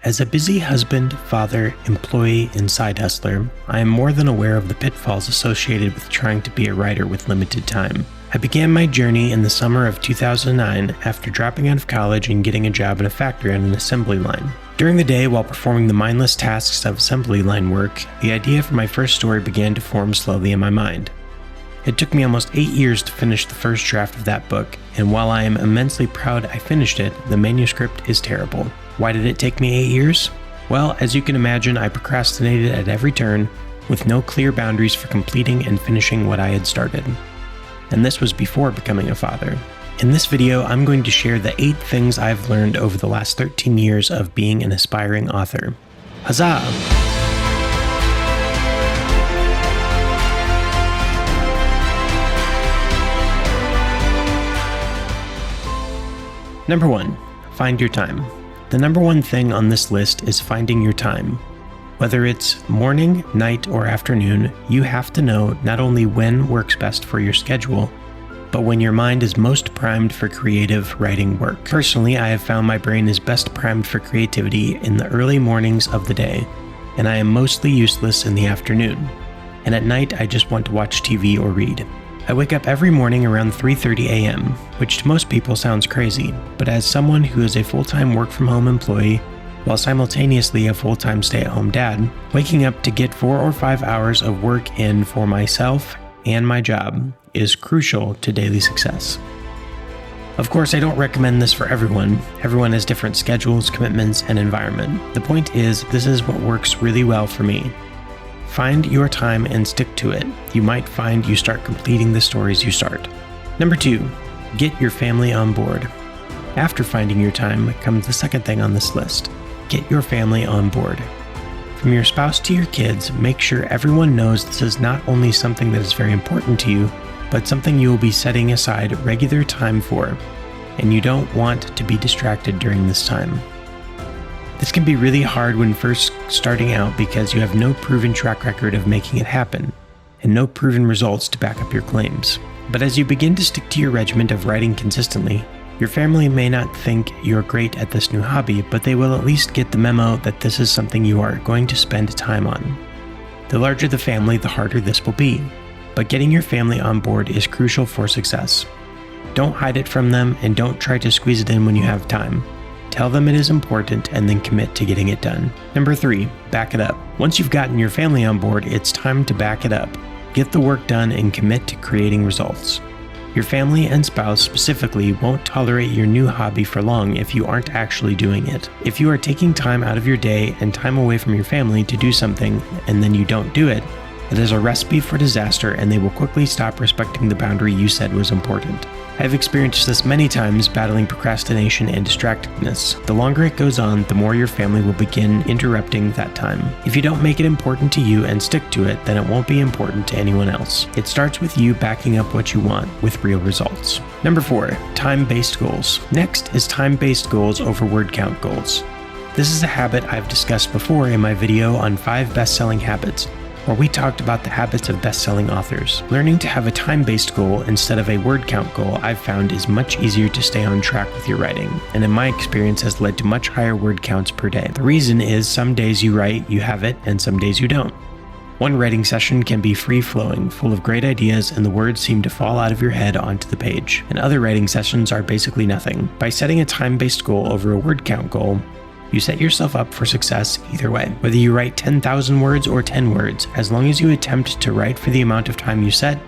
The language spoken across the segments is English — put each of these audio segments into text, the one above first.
As a busy husband, father, employee, and side hustler, I am more than aware of the pitfalls associated with trying to be a writer with limited time. I began my journey in the summer of 2009 after dropping out of college and getting a job in a factory on an assembly line. During the day, while performing the mindless tasks of assembly line work, the idea for my first story began to form slowly in my mind. It took me almost 8 years to finish the first draft of that book, and while I am immensely proud I finished it, the manuscript is terrible. Why did it take me 8 years? Well, as you can imagine, I procrastinated at every turn, with no clear boundaries for completing and finishing what I had started. And this was before becoming a father. In this video, I'm going to share the 8 things I've learned over the last 13 years of being an aspiring author. Huzzah! Number 1. Find your time. The number one thing on this list is finding your time. Whether it's morning, night, or afternoon, you have to know not only when works best for your schedule, but when your mind is most primed for creative writing work. Personally, I have found my brain is best primed for creativity in the early mornings of the day, and I am mostly useless in the afternoon. And at night, I just want to watch TV or read. I wake up every morning around 3:30 a.m., which to most people sounds crazy, but as someone who is a full-time work-from-home employee, while simultaneously a full-time stay-at-home dad, waking up to get 4 or 5 hours of work in for myself and my job is crucial to daily success. Of course, I don't recommend this for everyone. Everyone has different schedules, commitments, and environment. The point is, this is what works really well for me. Find your time and stick to it. You might find you start completing the stories you start. Number 2, get your family on board. After finding your time comes the second thing on this list. Get your family on board. From your spouse to your kids, make sure everyone knows this is not only something that is very important to you, but something you will be setting aside regular time for, and you don't want to be distracted during this time. This can be really hard when first starting out because you have no proven track record of making it happen, and no proven results to back up your claims. But as you begin to stick to your regimen of writing consistently, your family may not think you're great at this new hobby, but they will at least get the memo that this is something you are going to spend time on. The larger the family, the harder this will be, but getting your family on board is crucial for success. Don't hide it from them, and don't try to squeeze it in when you have time. Tell them it is important and then commit to getting it done. Number 3, back it up. Once you've gotten your family on board, it's time to back it up. Get the work done and commit to creating results. Your family and spouse specifically won't tolerate your new hobby for long if you aren't actually doing it. If you are taking time out of your day and time away from your family to do something and then you don't do it, it is a recipe for disaster, and they will quickly stop respecting the boundary you said was important. I've experienced this many times battling procrastination and distractedness. The longer it goes on, the more your family will begin interrupting that time. If you don't make it important to you and stick to it, then it won't be important to anyone else. It starts with you backing up what you want with real results. Number 4, time-based goals. Next is time-based goals over word count goals. This is a habit I've discussed before in my video on 5 best-selling habits, where we talked about the habits of best-selling authors. Learning to have a time-based goal instead of a word count goal I've found is much easier to stay on track with your writing, and in my experience has led to much higher word counts per day. The reason is some days you write, you have it, and some days you don't. One writing session can be free-flowing, full of great ideas, and the words seem to fall out of your head onto the page, and other writing sessions are basically nothing. By setting a time-based goal over a word count goal, you set yourself up for success either way. Whether you write 10,000 words or 10 words, as long as you attempt to write for the amount of time you set,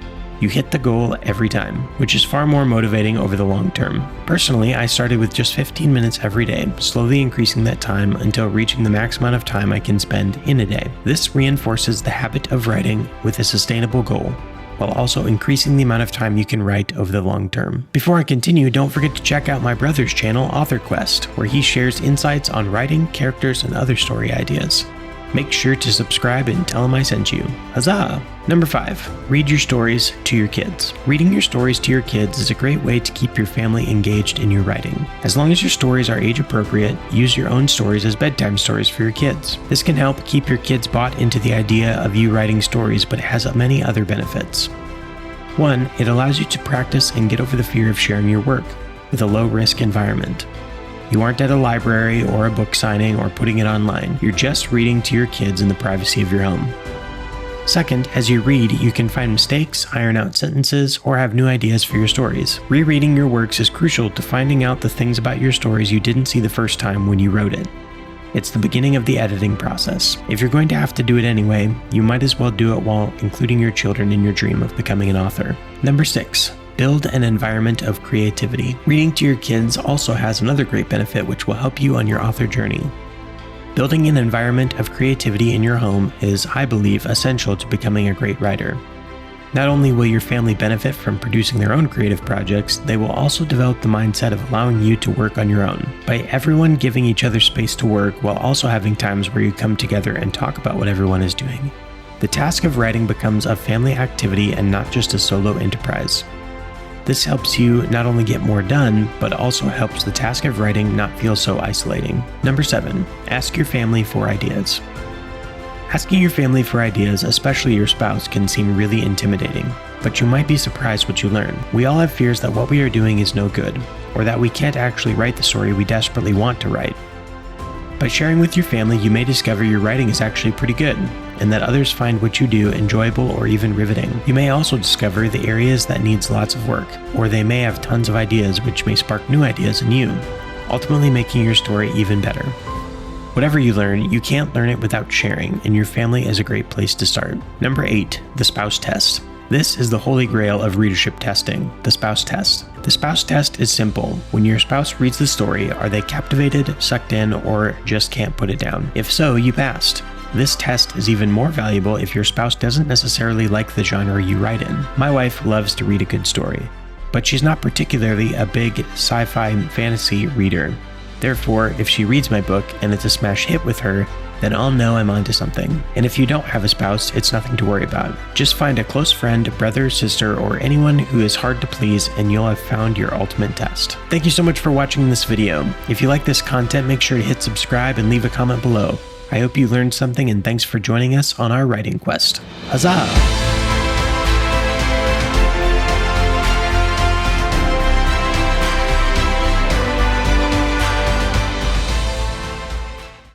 you hit the goal every time, which is far more motivating over the long term. Personally, I started with just 15 minutes every day, slowly increasing that time until reaching the max amount of time I can spend in a day. This reinforces the habit of writing with a sustainable goal, while also increasing the amount of time you can write over the long term. Before I continue, don't forget to check out my brother's channel, Authorquest, where he shares insights on writing, characters, and other story ideas. Make sure to subscribe and tell him I sent you. Huzzah! Number 5, read your stories to your kids. Reading your stories to your kids is a great way to keep your family engaged in your writing. As long as your stories are age appropriate, use your own stories as bedtime stories for your kids. This can help keep your kids bought into the idea of you writing stories, but it has many other benefits. 1, it allows you to practice and get over the fear of sharing your work with a low-risk environment. You aren't at a library or a book signing or putting it online. You're just reading to your kids in the privacy of your home. Second, as you read, you can find mistakes, iron out sentences, or have new ideas for your stories. Rereading your works is crucial to finding out the things about your stories you didn't see the first time when you wrote it. It's the beginning of the editing process. If you're going to have to do it anyway, you might as well do it while including your children in your dream of becoming an author. Number 6. Build an environment of creativity. Reading to your kids also has another great benefit which will help you on your author journey. Building an environment of creativity in your home is, I believe, essential to becoming a great writer. Not only will your family benefit from producing their own creative projects, they will also develop the mindset of allowing you to work on your own. By everyone giving each other space to work while also having times where you come together and talk about what everyone is doing, the task of writing becomes a family activity and not just a solo enterprise. This helps you not only get more done, but also helps the task of writing not feel so isolating. Number 7, ask your family for ideas. Asking your family for ideas, especially your spouse, can seem really intimidating, but you might be surprised what you learn. We all have fears that what we are doing is no good, or that we can't actually write the story we desperately want to write. By sharing with your family, you may discover your writing is actually pretty good, and that others find what you do enjoyable or even riveting. You may also discover the areas that needs lots of work, or they may have tons of ideas which may spark new ideas in you, ultimately making your story even better. Whatever you learn, you can't learn it without sharing, and your family is a great place to start. Number 8, the spouse test. This is the holy grail of readership testing, the spouse test. The spouse test is simple. When your spouse reads the story, are they captivated, sucked in, or just can't put it down? If so, you passed. This test is even more valuable if your spouse doesn't necessarily like the genre you write in. My wife loves to read a good story, but she's not particularly a big sci-fi fantasy reader. Therefore, if she reads my book and it's a smash hit with her, then I'll know I'm onto something. And if you don't have a spouse, it's nothing to worry about. Just find a close friend, brother, sister, or anyone who is hard to please, and you'll have found your ultimate test. Thank you so much for watching this video. If you like this content, make sure to hit subscribe and leave a comment below. I hope you learned something, and thanks for joining us on our writing quest. Huzzah!